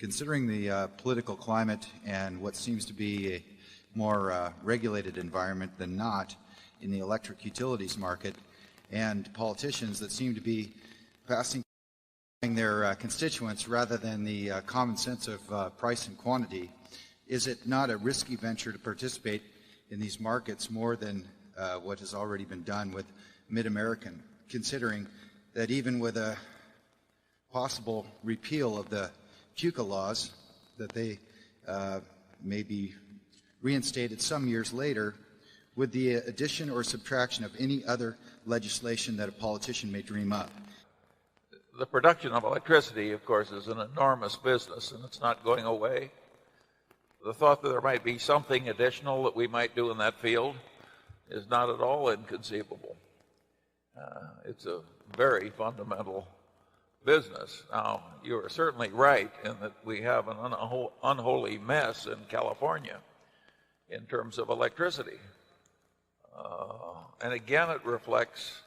Considering the political climate and what seems to be a more regulated environment than not in the electric utilities market, and politicians that seem to be passing their constituents rather than the common sense of price and quantity, is it not a risky venture to participate in these markets more than what has already been done with Mid-American, considering that even with a possible repeal of the PUCA laws, that they may be reinstated some years later, with the addition or subtraction of any other legislation that a politician may dream up? The production of electricity, of course, is an enormous business, and it's not going away. The thought that there might be something additional that we might do in that field is not at all inconceivable. It's a very fundamental business. Now, you are certainly right in that we have an unholy mess in California in terms of electricity. And again, it reflects,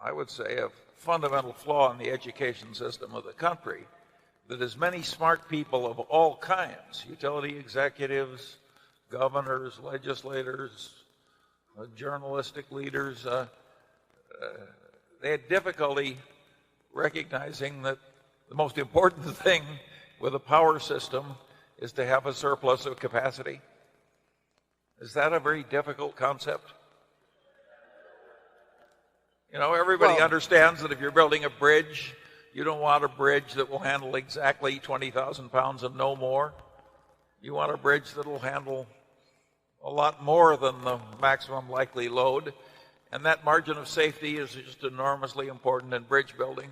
I would say, a fundamental flaw in the education system of the country, that as many smart people of all kinds, utility executives, governors, legislators, journalistic leaders, they had difficulty recognizing that the most important thing with a power system is to have a surplus of capacity. Is that a very difficult concept? You know, everybody understands that if you're building a bridge, you don't want a bridge that will handle exactly 20,000 pounds and no more. You want a bridge that will handle a lot more than the maximum likely load. And that margin of safety is just enormously important in bridge building.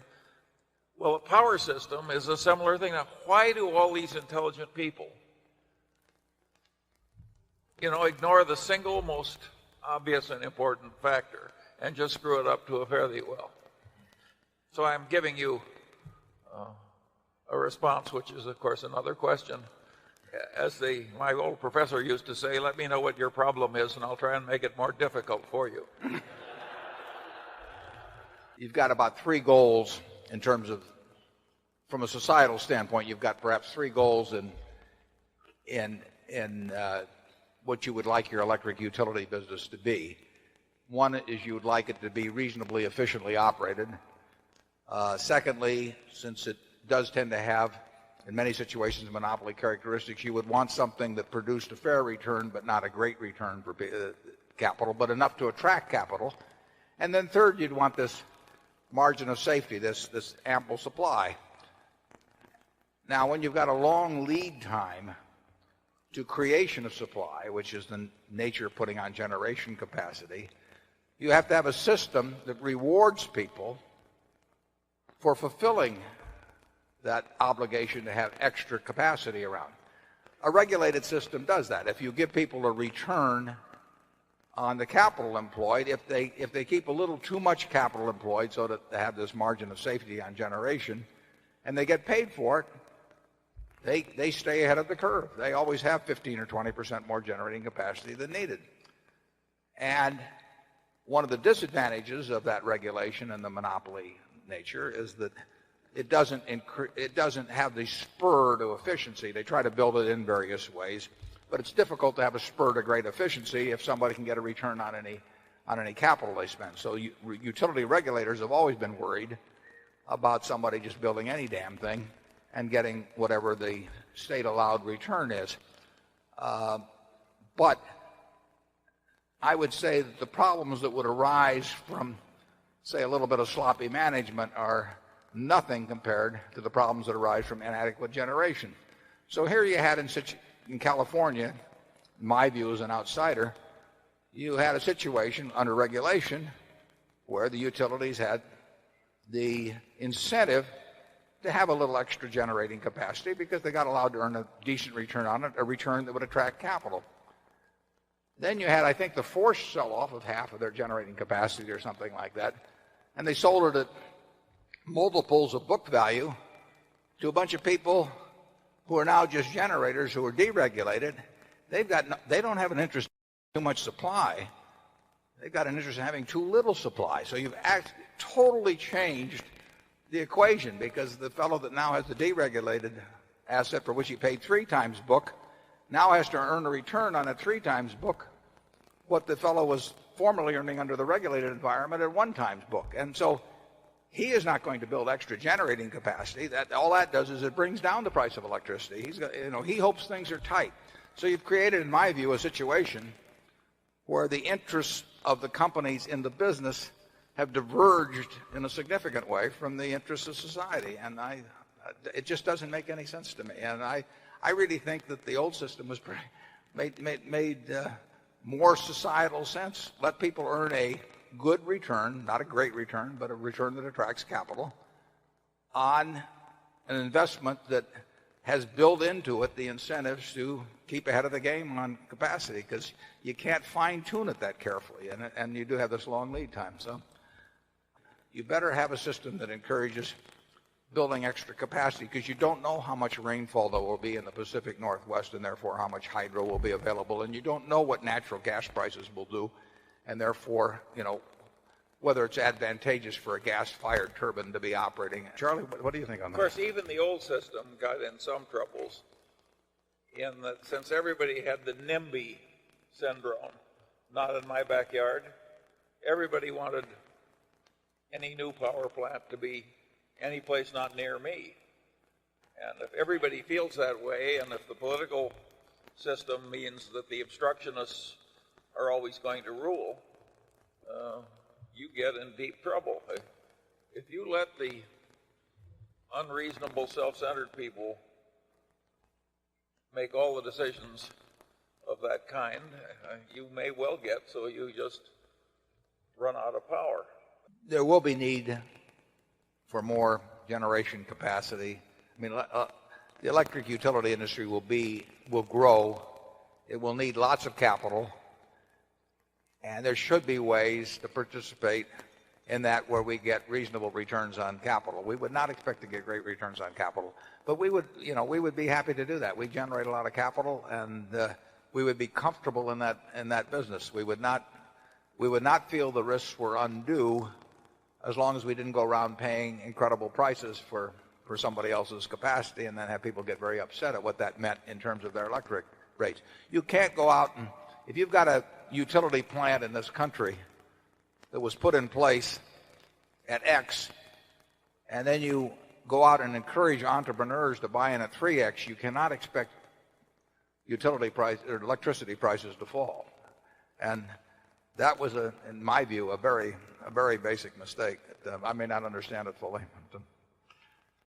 Well, a power system is a similar thing. Now, why do all these intelligent people, ignore the single most obvious and important factor and just screw it up to a fare thee well? So I'm giving you a response, which is, of course, another question. As my old professor used to say, let me know what your problem is, and I'll try and make it more difficult for you. You've got about three goals in terms of, from a societal standpoint, you've got perhaps three goals in what you would like your electric utility business to be. One is you would like it to be reasonably efficiently operated. Secondly, since it does tend to have, in many situations, monopoly characteristics, you would want something that produced a fair return, but not a great return for capital, but enough to attract capital. And then third, you'd want this margin of safety, this ample supply. Now, when you've got a long lead time to creation of supply, which is the nature of putting on generation capacity, you have to have a system that rewards people for fulfilling that obligation to have extra capacity around. A regulated system does that. If you give people a return on the capital employed, if they keep a little too much capital employed so that they have this margin of safety on generation, and they get paid for it, they stay ahead of the curve. They always have 15 or 20% more generating capacity than needed. And one of the disadvantages of that regulation and the monopoly nature is that it doesn't have the spur to efficiency. They try to build it in various ways, but it's difficult to have a spur to great efficiency if somebody can get a return on any capital they spend. So utility regulators have always been worried about somebody just building any damn thing and getting whatever the state allowed return is. But I would say that the problems that would arise from, say, a little bit of sloppy management are nothing compared to the problems that arise from inadequate generation. So here you had in California, in my view as an outsider, you had a situation under regulation where the utilities had the incentive to have a little extra generating capacity because they got allowed to earn a decent return on it, a return that would attract capital. Then you had, I think, the forced sell-off of half of their generating capacity or something like that, and they sold it at multiples of book value to a bunch of people who are now just generators who are deregulated. They don't have an interest in too much supply. They've got an interest in having too little supply. So you've totally changed the equation because the fellow that now has the deregulated asset for which he paid 3 times book now has to earn a return on a 3 times book what the fellow was formerly earning under the regulated environment at 1 times book. And so he is not going to build extra generating capacity. All that does is it brings down the price of electricity. He hopes things are tight. So you've created, in my view, a situation where the interests of the companies in the business have diverged in a significant way from the interests of society. And it just doesn't make any sense to me. And I really think that the old system was made more societal sense. Let people earn a good return, not a great return, but a return that attracts capital on an investment that has built into it the incentives to keep ahead of the game on capacity, because you can't fine-tune it that carefully, and you do have this long lead time. So you better have a system that encourages building extra capacity, because you don't know how much rainfall there will be in the Pacific Northwest, and therefore how much hydro will be available, and you don't know what natural gas prices will do, and therefore, whether it's advantageous for a gas-fired turbine to be operating. Charlie, what do you think on that? Of course, even the old system got in some troubles in that since everybody had the NIMBY syndrome, not in my backyard, everybody wanted any new power plant to be any place not near me. And if everybody feels that way, and if the political system means that the obstructionists are always going to rule, you get in deep trouble. If you let the unreasonable, self-centered people make all the decisions of that kind, you may well get so you just run out of power. There will be need for more generation capacity. I mean, the electric utility industry will grow. It will need lots of capital. And there should be ways to participate in that where we get reasonable returns on capital. We would not expect to get great returns on capital, but we would be happy to do that. We generate a lot of capital, and we would be comfortable in that business. We would not feel the risks were undue as long as we didn't go around paying incredible prices for somebody else's capacity and then have people get very upset at what that meant in terms of their electric rates. You can't go out and, if you've got a utility plant in this country that was put in place at X, and then you go out and encourage entrepreneurs to buy in at 3X, you cannot expect utility price or electricity prices to fall. And that was, in my view, a very basic mistake. I may not understand it fully.